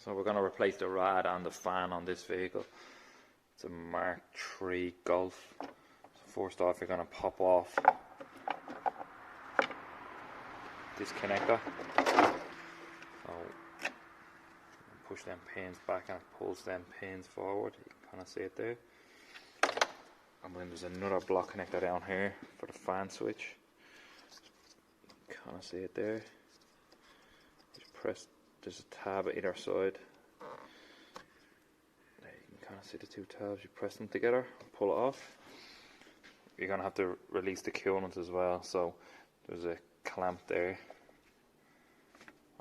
So we're going to replace the rad and the fan on this vehicle. It's a MK3 Golf. So first off, you're going to pop off this connector. So push them pins back and it pulls them pins forward. You can kind of see it there. And then there's another block connector down here for the fan switch. You can kind of see it there. Just press. There's a tab at either side. There you can kind of see the two tabs. You press them together, pull it off. You're going to have to release the coolant as well. So there's a clamp there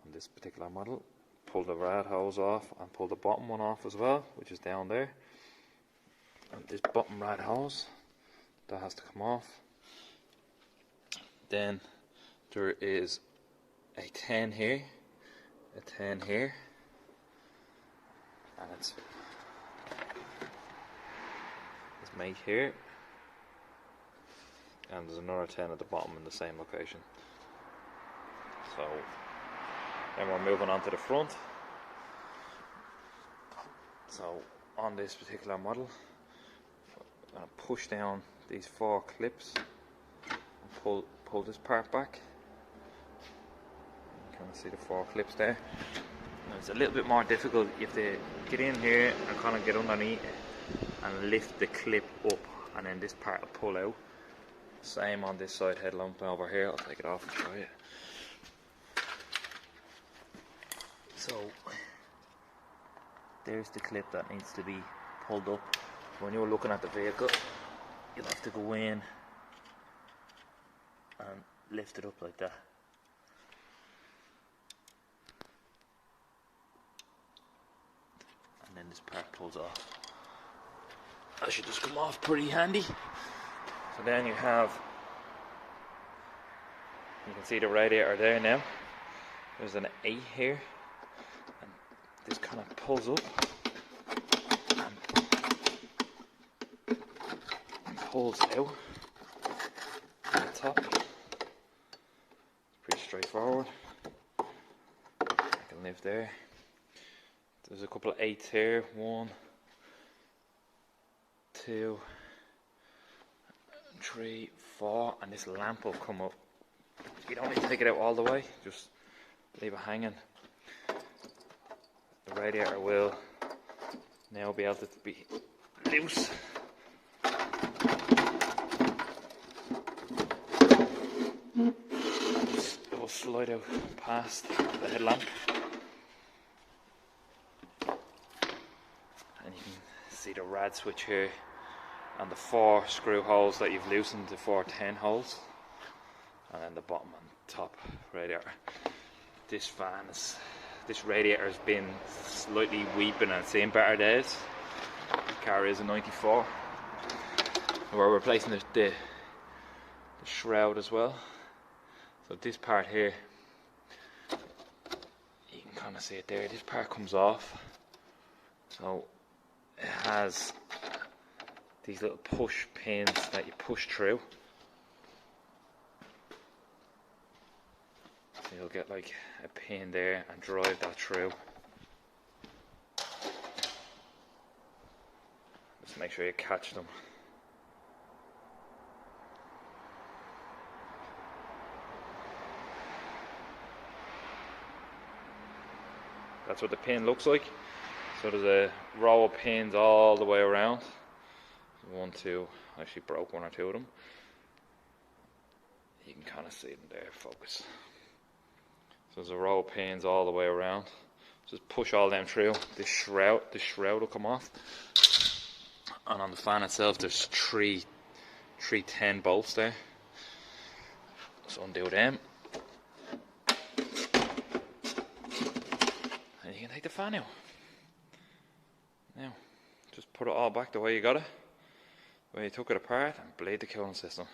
on this particular model. Pull the rad hose off and pull the bottom one off as well, which is down there. And this bottom rad hose, that has to come off. Then there is a 10 here. A 10 here, and it's mate here, and there's another 10 at the bottom in the same location. So then we're moving on to the front. So on this particular model, I'm going to push down these 4 clips and pull this part back. Kind of see the 4 clips there. Now it's a little bit more difficult. You have to get in here and kind of get underneath it and lift the clip up, and then this part will pull out. Same on this side head lump over here. I'll take it off and show you. So there's the clip that needs to be pulled up. When you're looking at the vehicle, you'll have to go in and lift it up like that. And then this part pulls off. That should just come off pretty handy. So then you can see the radiator there now. There's an 8 here, and this kind of pulls up and pulls out at the top. It's pretty straightforward. I can live there. There's a couple of 8s here. 1, 2, 3, 4, and this lamp will come up. You don't need to take it out all the way, just leave it hanging. The radiator will now be able to be loose. It will slide out past the headlamp. And you can see the rad switch here and the 4 screw holes that you've loosened, the 4 10 holes, and then the bottom and top radiator. This radiator has been slightly weeping and seen better days. The car is a 94. We're replacing the shroud as well. So this part here, you can kind of see it there. This part comes off. So it has these little push pins that you push through. So you'll get like a pin there and drive that through. Just make sure you catch them. That's what the pin looks like. So there's a row of pins all the way around. 1, 2, I actually broke 1 or 2 of them. You can kind of see them there, focus. So there's a row of pins all the way around. Just push all them through. The shroud will come off. And on the fan itself, there's three 10 bolts there. So undo them. And you can take the fan out. Now, just put it all back the way you got it. The way you took it apart, and blade the coolant system.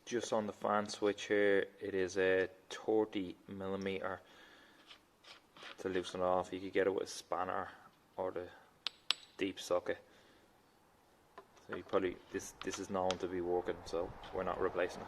Just on the fan switch here, it is a 30mm to loosen it off. You could get it with a spanner or the deep socket. So you probably this is known to be working, so we're not replacing it.